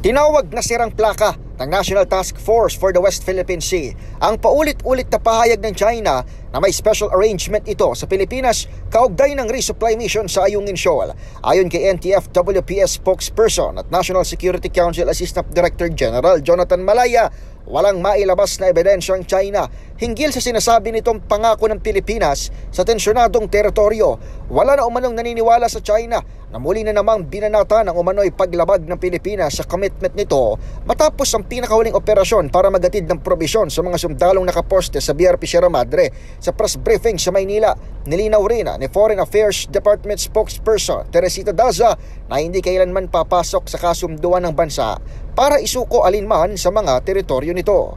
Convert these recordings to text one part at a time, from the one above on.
Tinawag na sirang plaka ng National Task Force for the West Philippine Sea ang paulit-ulit na pahayag ng China na may special arrangement ito sa Pilipinas kaugnay ng resupply mission sa Ayungin Shoal. Ayon kay NTF-WPS spokesperson at National Security Council Assistant Director General Jonathan Malaya, walang mailabas na ebidensya ang China hinggil sa sinasabi nitong pangako ng Pilipinas sa tensyonadong teritoryo. Wala na umanong naniniwala sa China na muli na namang binanata ng umano'y paglabag ng Pilipinas sa commitment nito matapos ang pinakahuling operasyon para magatid ng probisyon sa mga sundalong nakaposte sa BRP Sierra Madre. Sa press briefing sa Maynila, nilinaw rin ni Foreign Affairs Department spokesperson Teresita Daza na hindi kailanman papasok sa kasunduan ng bansa para isuko alinman sa mga teritoryo nito.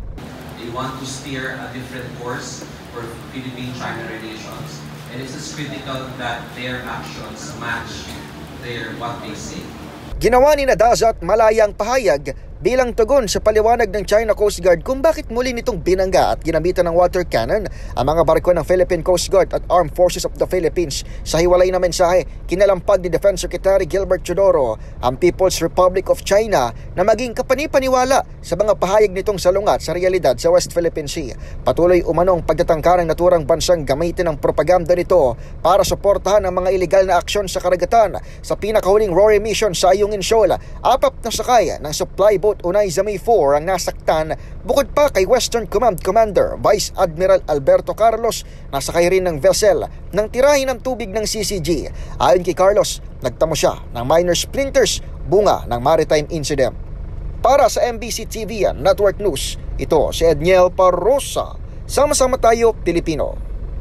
They want to steer a different course for Philippine-China relations, and it is critical that their actions match what they say. Ginawa ni Daza at Malaya ang pahayag bilang tugon sa paliwanag ng China Coast Guard kung bakit muli nitong binangga at ginamitan ng water cannon ang mga barko ng Philippine Coast Guard at Armed Forces of the Philippines. Sa hiwalay na mensahe, kinalampag ni Defense Secretary Gilbert Chodoro ang People's Republic of China na maging kapanipaniwala sa mga pahayag nitong salungat sa realidad sa West Philippine Sea. Patuloy umanong pagtatangka ng naturang bansang gamitin ang propaganda nito para suportahan ang mga ilegal na aksyon sa karagatan. Sa pinakahuling RORE mission sa Ayungin Shoal, 4 na sakay ng supply boat Unay Zami 4 ang nasaktan, bukod pa kay Western Command Commander Vice Admiral Alberto Carlos, nasakay rin ng vessel ng tirahin ng tubig ng CCG. Ayon kay Carlos, nagtamo siya ng minor splinters bunga ng maritime incident. Para sa MBC TV Network News, ito si Edniel Parrosa. Sama-sama tayo, Pilipino.